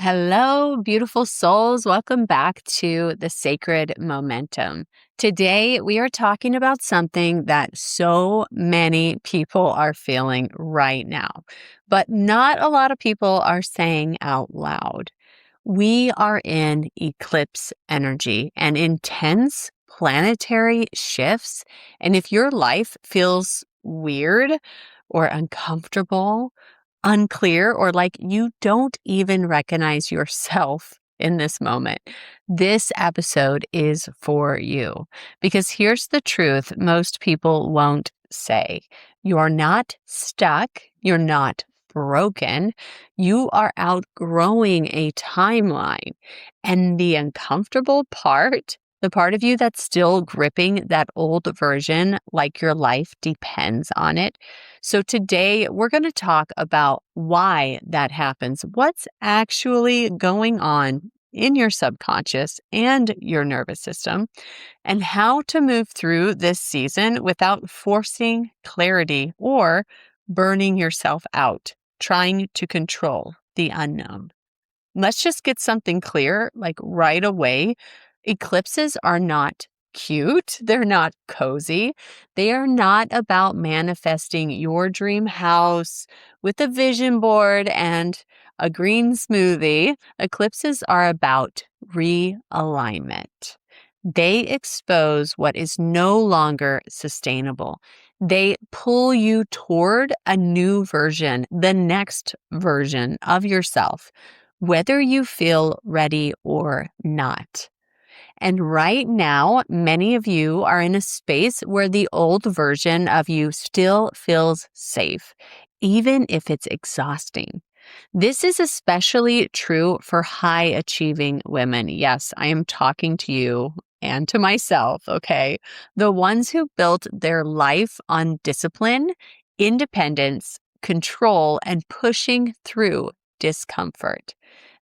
Hello, beautiful souls. Welcome back to the Sacred Momentum. Today, we are talking about something that so many people are feeling right now, but not a lot of people are saying out loud. We are in eclipse energy and intense planetary shifts. And if your life feels weird or uncomfortable, unclear, or like you don't even recognize yourself in this moment, this episode is for you. Because here's the truth most people won't say: you're not stuck, you're not broken, you are outgrowing a timeline. And the uncomfortable part, the part of you that's still gripping that old version, like your life depends on it. So today we're going to talk about why that happens, what's actually going on in your subconscious and your nervous system, and how to move through this season without forcing clarity or burning yourself out, trying to control the unknown. Let's just get something clear, like right away. Eclipses are not cute. They're not cozy. They are not about manifesting your dream house with a vision board and a green smoothie. Eclipses are about realignment. They expose what is no longer sustainable. They pull you toward a new version, the next version of yourself, whether you feel ready or not. And right now, many of you are in a space where the old version of you still feels safe, even if it's exhausting. This is especially true for high achieving women. Yes, I am talking to you and to myself, okay? The ones who built their life on discipline, independence, control, and pushing through discomfort.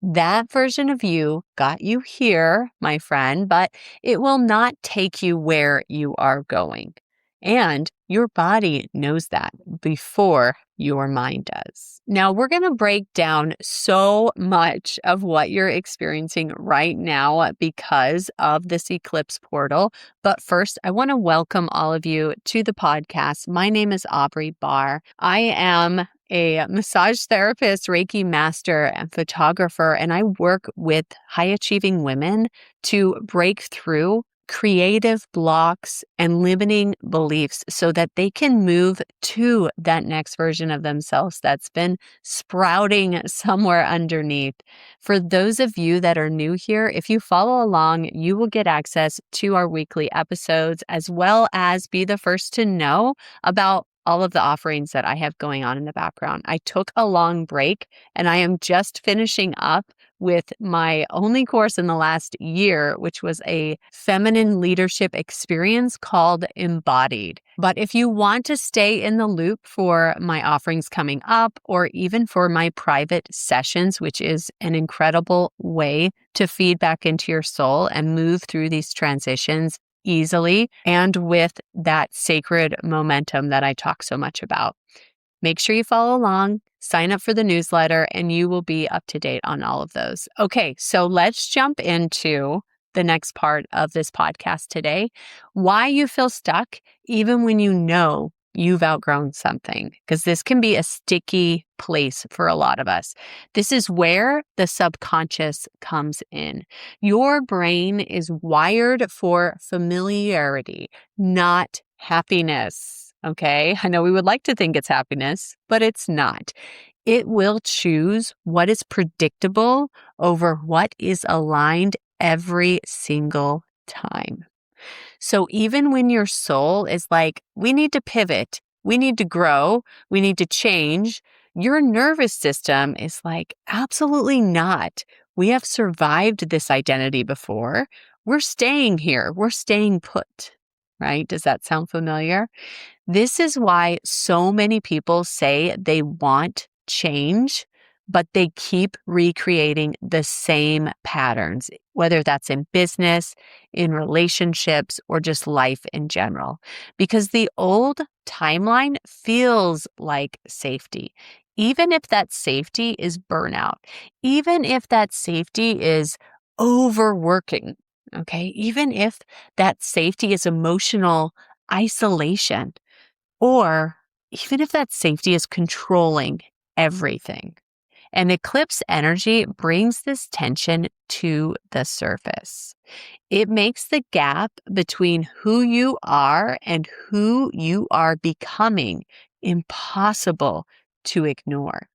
That version of you got you here, my friend, but it will not take you where you are going. And your body knows that before your mind does. Now, we're going to break down so much of what you're experiencing right now because of this eclipse portal. But first, I want to welcome all of you to the podcast. My name is Aubrey Barr. I am a massage therapist, Reiki master, and photographer, and I work with high achieving women to break through creative blocks and limiting beliefs so that they can move to that next version of themselves that's been sprouting somewhere underneath. For those of you that are new here, if you follow along, you will get access to our weekly episodes as well as be the first to know about all of the offerings that I have going on in the background. I took a long break and I am just finishing up with my only course in the last year, which was a feminine leadership experience called Embodied. But if you want to stay in the loop for my offerings coming up, or even for my private sessions, which is an incredible way to feed back into your soul and move through these transitions easily and with that sacred momentum that I talk so much about, make sure you follow along, sign up for the newsletter, and you will be up to date on all of those. Okay, so let's jump into the next part of this podcast today: why you feel stuck even when you know you've outgrown something, because this can be a sticky place for a lot of us. This is where the subconscious comes in. Your brain is wired for familiarity, not happiness. Okay, I know we would like to think it's happiness, but it's not. It will choose what is predictable over what is aligned every single time. So even when your soul is like, we need to pivot, we need to grow, we need to change, your nervous system is like, absolutely not. We have survived this identity before. We're staying here. We're staying put, right? Does that sound familiar? This is why so many people say they want change, but they keep recreating the same patterns, whether that's in business, in relationships, or just life in general. Because the old timeline feels like safety, even if that safety is burnout, even if that safety is overworking, okay, even if that safety is emotional isolation, or even if that safety is controlling everything. And eclipse energy brings this tension to the surface. It makes the gap between who you are and who you are becoming impossible to ignore.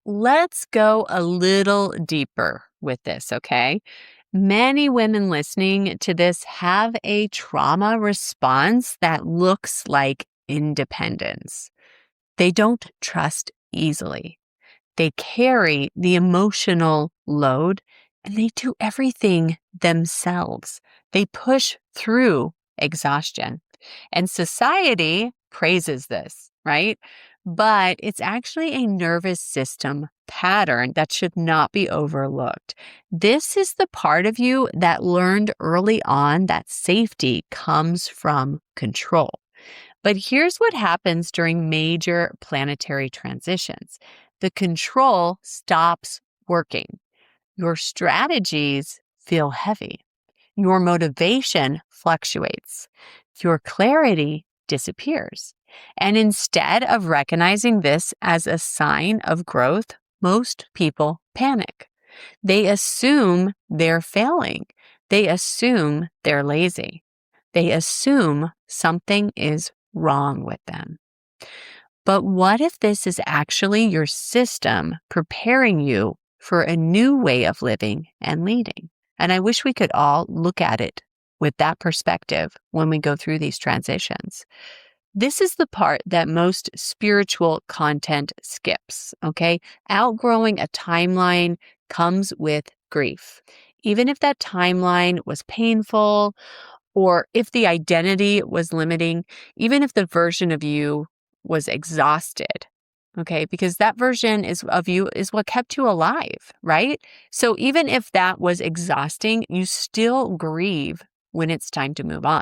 Let's go a little deeper with this, okay? Many women listening to this have a trauma response that looks like independence. They don't trust easily. They carry the emotional load and they do everything themselves. They push through exhaustion. And society praises this, right? But it's actually a nervous system pattern that should not be overlooked. This is the part of you that learned early on that safety comes from control. But here's what happens during major planetary transitions. The control stops working. Your strategies feel heavy. Your motivation fluctuates. Your clarity disappears. And instead of recognizing this as a sign of growth, most people panic. They assume they're failing. They assume they're lazy. They assume something is wrong with them. But what if this is actually your system preparing you for a new way of living and leading? And I wish we could all look at it with that perspective when we go through these transitions. This is the part that most spiritual content skips, okay? Outgrowing a timeline comes with grief. Even if that timeline was painful, or if the identity was limiting, even if the version of you was exhausted, okay? Because that version of you is what kept you alive, right? So even if that was exhausting, you still grieve when it's time to move on,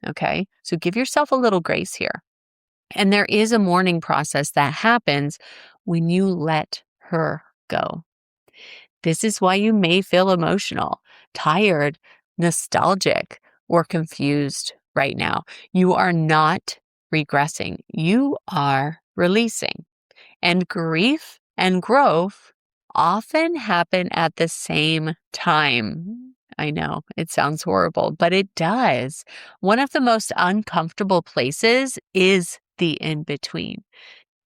okay? So give yourself a little grace here. And there is a mourning process that happens when you let her go. This is why you may feel emotional, tired, nostalgic, or confused right now. You are not regressing. You are releasing. And grief and growth often happen at the same time. I know it sounds horrible, but it does. One of the most uncomfortable places is the in between.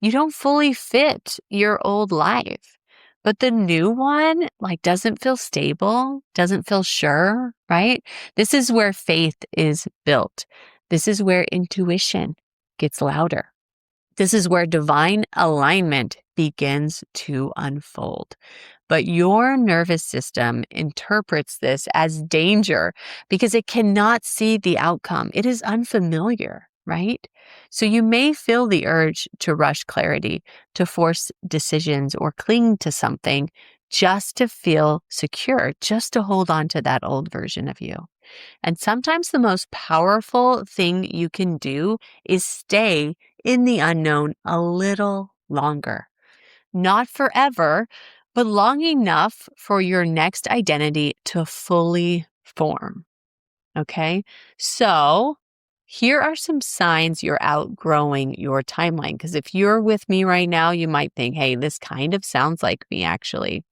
You don't fully fit your old life. But the new one, like, doesn't feel stable, doesn't feel sure, right? This is where faith is built. This is where intuition gets louder. This is where divine alignment begins to unfold. But your nervous system interprets this as danger because it cannot see the outcome. It is unfamiliar, right? So you may feel the urge to rush clarity, to force decisions, or cling to something just to feel secure, just to hold on to that old version of you. And sometimes the most powerful thing you can do is stay in the unknown a little longer. Not forever, but long enough for your next identity to fully form. Okay? So, here are some signs you're outgrowing your timeline. Because if you're with me right now, you might think, hey, this kind of sounds like me, actually.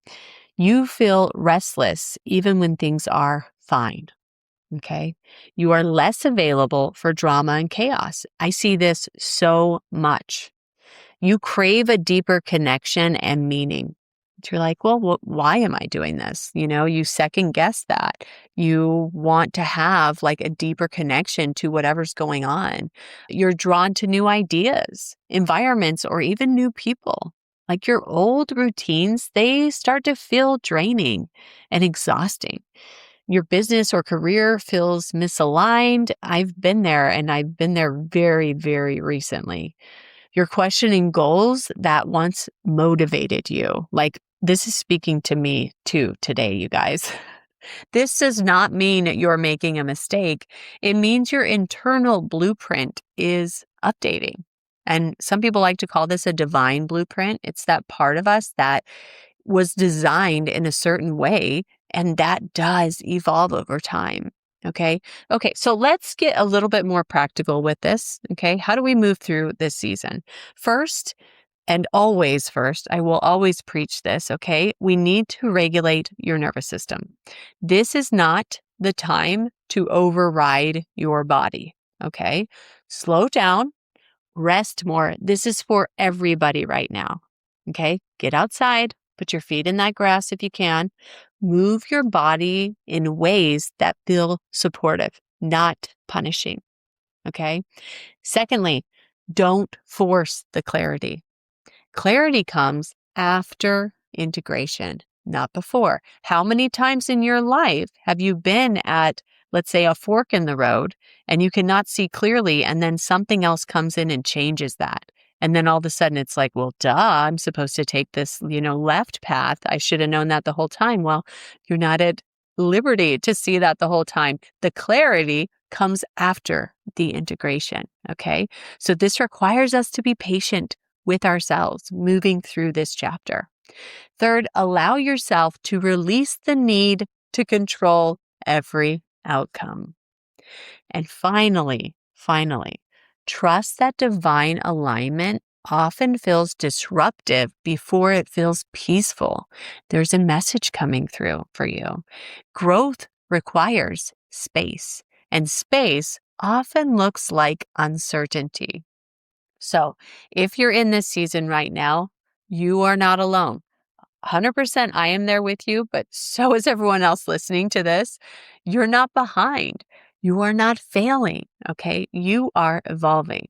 You feel restless even when things are fine. Okay. You are less available for drama and chaos. I see this so much. You crave a deeper connection and meaning. You're like, well, why am I doing this? You second guess that. You want to have like a deeper connection to whatever's going on. You're drawn to new ideas, environments, or even new people. Like your old routines, they start to feel draining and exhausting. Your business or career feels misaligned. I've been there, and I've been there very, very recently. You're questioning goals that once motivated you. Like, this is speaking to me too today, you guys. This does not mean you're making a mistake. It means your internal blueprint is updating. And some people like to call this a divine blueprint. It's that part of us that was designed in a certain way, and that does evolve over time. Okay. Okay. So let's get a little bit more practical with this. Okay. How do we move through this season? First, and always first, I will always preach this. Okay. We need to regulate your nervous system. This is not the time to override your body. Okay. Slow down, rest more. This is for everybody right now. Okay. Get outside, put your feet in that grass if you can. Move your body in ways that feel supportive, not punishing. Okay. Secondly, don't force the clarity. Clarity comes after integration, not before. How many times in your life have you been at, let's say, a fork in the road and you cannot see clearly, and then something else comes in and changes that? And then all of a sudden it's like, well, duh, I'm supposed to take this, left path. I should have known that the whole time. Well, you're not at liberty to see that the whole time. The clarity comes after the integration. Okay. So this requires us to be patient with ourselves moving through this chapter. Third, allow yourself to release the need to control every outcome. And finally, trust that divine alignment often feels disruptive before it feels peaceful. There's a message coming through for you. Growth requires space, and space often looks like uncertainty. So if you're in this season right now, you are not alone. 100% I am there with you, but so is everyone else listening to this. You're not behind. You are not failing, okay? You are evolving.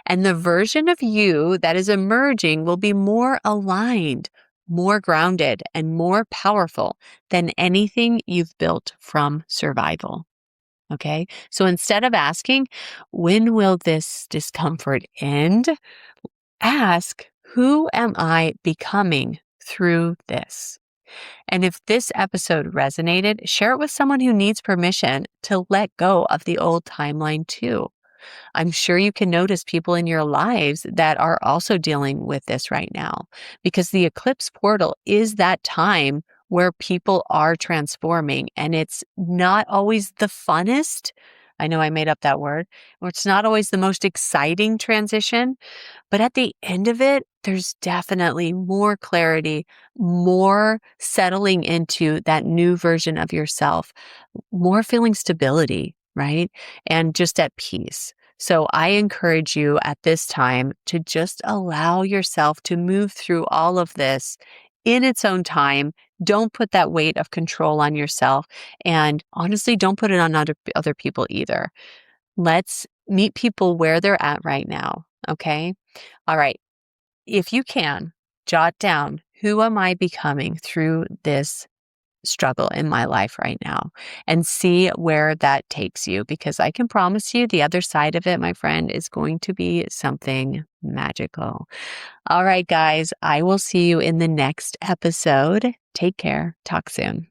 And the version of you that is emerging will be more aligned, more grounded, and more powerful than anything you've built from survival. Okay. So instead of asking, when will this discomfort end? Ask, who am I becoming through this? And if this episode resonated, share it with someone who needs permission to let go of the old timeline too. I'm sure you can notice people in your lives that are also dealing with this right now, because the eclipse portal is that time where people are transforming, and it's not always the funnest. I know I made up that word, or it's not always the most exciting transition, but at the end of it, there's definitely more clarity, more settling into that new version of yourself, more feeling stability, right? And just at peace. So I encourage you at this time to just allow yourself to move through all of this in its own time. Don't put that weight of control on yourself. And honestly, don't put it on other people either. Let's meet people where they're at right now. Okay. All right. If you can, jot down, who am I becoming through this struggle in my life right now, and see where that takes you, because I can promise you the other side of it, my friend, is going to be something magical. All right, guys, I will see you in the next episode. Take care. Talk soon.